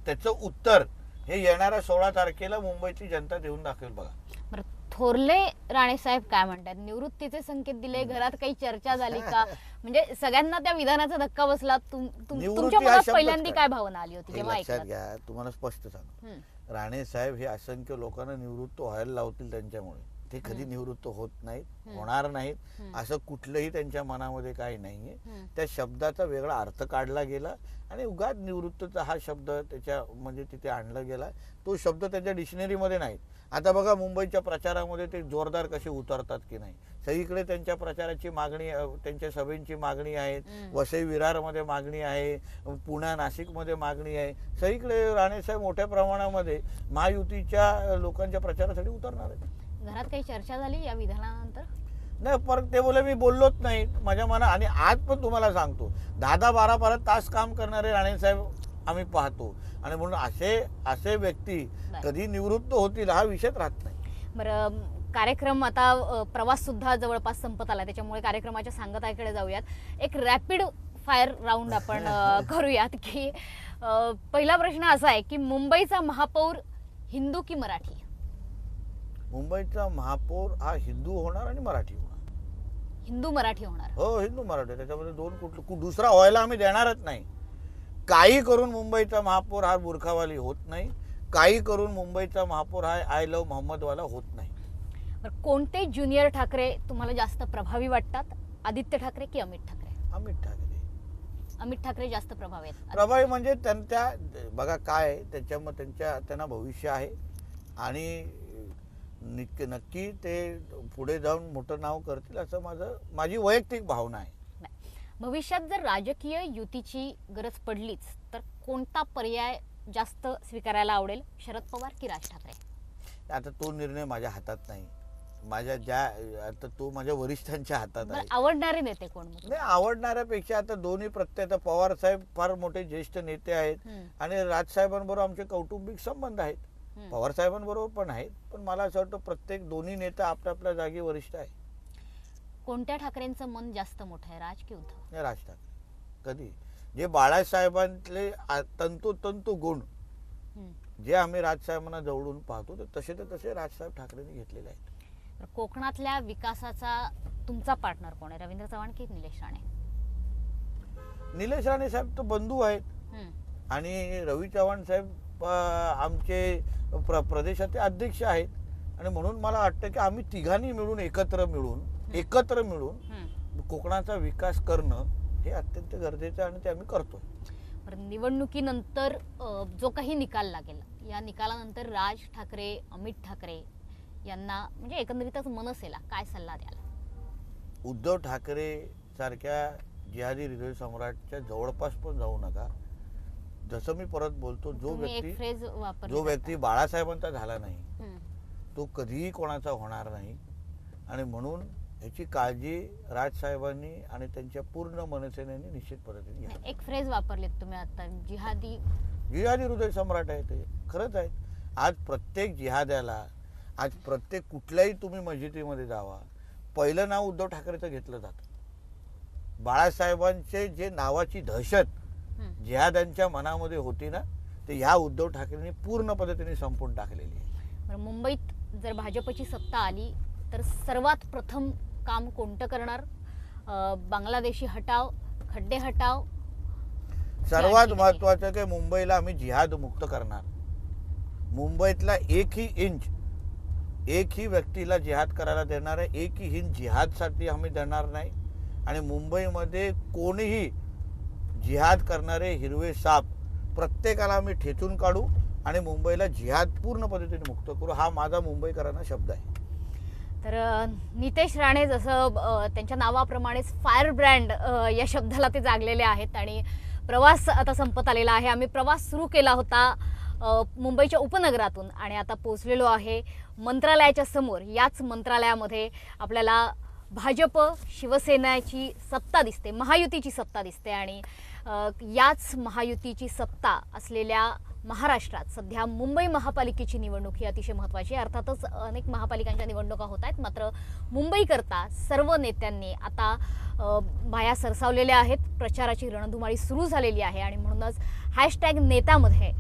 त्याचं उत्तर हे येणाऱ्या 16 तारखेला मुंबईची जनता देऊन दाखवेल. बघा बरं, थोरले राणे साहेब काय म्हणतात? निवृत्तीचे संकेत दिले, घरात काही चर्चा झाली का? म्हणजे सगळ्यांना त्या विधानाचा धक्का बसला. तुमच्या हा मनात शब्दच पहिल्यांदी काय? काय भावना आली होती हे जेव्हा लक्षात ऐकलं? घ्या, तुम्हाला स्पष्ट सांगतो, राणे साहेब हे असंख्य लोकांना निवृत्त व्हायला लावतील त्यांच्यामुळे. ते कधी निवृत्त होत नाहीत, होणार नाहीत, असं कुठलंही त्यांच्या मनामध्ये काही नाहीये. त्या शब्दाचा वेगळा अर्थ काढला गेला आणि उगाच निवृत्तचा हा शब्द त्याच्या म्हणजे तिथे आणला गेला. तो शब्द त्यांच्या डिक्शनरीमध्ये नाही. आता बघा मुंबईच्या प्रचारामध्ये ते जोरदार कसे उतरतात की नाही. सगळीकडे त्यांच्या प्रचाराची मागणी, त्यांच्या सभेची मागणी आहे, वसई विरारमध्ये मागणी आहे, पुणे नाशिकमध्ये मागणी आहे. सगळीकडे राणेसाहेब मोठ्या प्रमाणामध्ये महायुतीच्या लोकांच्या प्रचारासाठी उतरणार आहेत. घरात काही चर्चा झाली या विधानानंतर? नाही, परत ते बोले मी बोललोच नाही माझ्या मनात. आणि आज पण तुम्हाला सांगतो 10-12 तास काम करणारे राणेसाहेब आम्ही पाहतो. आणि म्हणून असे व्यक्ती कधी निवृत्त होतील हा विषयच राहत नाही. बरं, कार्यक्रम आता प्रवास सुद्धा जवळपास संपत आला, त्याच्यामुळे कार्यक्रमाच्या सांगताकडे जाऊयात. एक रॅपिड फायर राऊंड आपण करूयात की पहिला प्रश्न असा आहे की मुंबईचा महापौर हिंदू की मराठी? मुंबईचा महापौर हा हिंदू होणार आणि मराठी होणार. हिंदू मराठी होणार? हो, हिंदू मराठी. त्याच्यामध्ये दोन दुसरा व्हायला आम्ही देणारच नाही. काही करून मुंबईचा महापौर हा बुरखावाली होत नाही, काही करून मुंबईचा महापौर हा आय लव्ह मोहम्मदवाला होत नाही. बरं, कोणते ज्युनियर ठाकरे तुम्हाला जास्त प्रभावी वाटतात? आदित्य ठाकरे की अमित ठाकरे? अमित ठाकरे. अमित ठाकरे जास्त प्रभावी आहेत? प्रभावी म्हणजे त्यांच्या बघा काय त्यांना भविष्य आहे आणि नक्की ते पुढे जाऊन मोठं नाव करतील असं माझी वैयक्तिक भावना आहे. भविष्यात जर राजकीय युतीची गरज पडलीच तर कोणता पर्याय जास्त स्वीकारायला आवडेल? शरद पवार की राज ठाकरे? आता तो निर्णय माझ्या हातात नाही. आता तो माझ्या वरिष्ठांच्या हातात आहे. आवडणारे नेते कोण? नाही, आवडणाऱ्यापेक्षा आता दोन्ही आता पवार साहेब फार मोठे ज्येष्ठ नेते आहेत आणि राजसाहेबांबरोबर आमचे कौटुंबिक संबंध आहेत. पवार साहेबांबरोबर पण आहेत, पण मला असं वाटतं प्रत्येक दोन्ही नेता आपल्या जागी वरिष्ठ आहे. कोणत्या ठाकरेंचं मन जास्त मोठं आहे, राज की उद्धव? राज ठाकरे. कधी जे बाळासाहेबांतले तंतोतंत गुण जे आम्ही राजसाहेबांना जवळून पाहतो ते तसे राजसाहेब ठाकरेंनी घेतलेले आहेत. कोकणातल्या विकासाचा तुमचा पार्टनर कोण आहे? रवींद्र चव्हाण की निलेश राणे? निलेश राणे साहेब तर बंधू आहेत आणि रवी चव्हाण साहेब आमचे प्रदेशाचे अध्यक्ष आहेत. आणि म्हणून मला वाटतं की आम्ही तिघांनी मिळून एकत्र मिळून कोकणाचा विकास करणं हे अत्यंत गरजेचं आहे आणि ते आम्ही करतो. निवडणुकीनंतर जो काही निकाल लागेल, या निकालानंतर राज ठाकरे, अमित ठाकरे यांना म्हणजे एकंदरीतच मनसेला काय सल्ला द्याल? उद्धव ठाकरे सारख्या जिहादी हृदय सम्राटच्या जवळपास पण जाऊ नका. जसं मी परत बोलतो, जो व्यक्ती बाळासाहेबांचा झाला नाही तो कधीही कोणाचा होणार नाही. आणि म्हणून याची काळजी राजसाहेबांनी आणि त्यांच्या पूर्ण मनसेने निश्चित पद्धतीने घ्यावी. एक फ्रेज वापरलीत तुम्ही आता, जिहादी हृदय सम्राट आहे. ते खरंच आहे. आज प्रत्येक जिहाद्याला, आज प्रत्येक कुठल्याही तुम्ही मस्जिदीमध्ये जावा, पहिलं नाव उद्धव ठाकरेचं घेतलं जातं. बाळासाहेबांचे जे नावाची दहशत जिहाद्यांच्या मनामध्ये होती ना, ते ह्या उद्धव ठाकरेंनी पूर्ण पद्धतीने संपवून टाकलेली आहे. मुंबईत जर भाजपची सत्ता आली तर सर्वात प्रथम काम कोणतं करणार? बांगलादेशी हटाव, खड्डे हटाव? सर्वात महत्वाचं की मुंबईला आम्ही जिहाद मुक्त करणार. मुंबईतला एकही इंच एकही व्यक्तीला जिहाद करायला देणार आहे, एकही हिंद जिहादसाठी आम्ही देणार नाही. आणि मुंबईमध्ये कोणीही जिहाद करणारे हिरवे साप प्रत्येकाला आम्ही ठेचून काढू आणि मुंबईला जिहाद पूर्ण पद्धतीने मुक्त करू. हा माझा मुंबईकरांना शब्द आहे. तर नितेश राणे जसं त्यांच्या नावाप्रमाणेच फायर ब्रँड या शब्दाला ते जागलेले आहेत. आणि प्रवास आता संपत आलेला आहे. आम्ही प्रवास सुरू केला होता मुंबईच्या उपनगरातून आणि आता पोहोचलेलो आहे मंत्रालयाच्या समोर. याच मंत्रालयामध्ये आपल्याला भाजप शिवसेनेची सत्ता दिसते, महायुतीची सत्ता दिसते. आणि याच महायुतीची सत्ता असलेल्या महाराष्ट्रात सध्या मुंबई महापालिकेची निवडणूक ही अतिशय महत्त्वाची आहे. अर्थातच अनेक महापालिकांच्या निवडणुका होत आहेत, मात्र मुंबईकरता सर्व नेत्यांनी आता बाया सरसावलेल्या आहेत. प्रचाराची रणधुमाळी सुरू झालेली आहे आणि म्हणूनच हॅशटॅग नेतामध्ये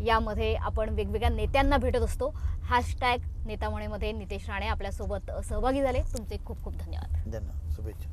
यामध्ये आपण वेगवेगळ्या नेत्यांना भेटत असतो. हॅशटॅग नेतामणेमध्ये नितेश राणे आपल्यासोबत सहभागी झाले. तुमचे खूप खूप धन्यवाद. धन्यवाद. शुभेच्छा.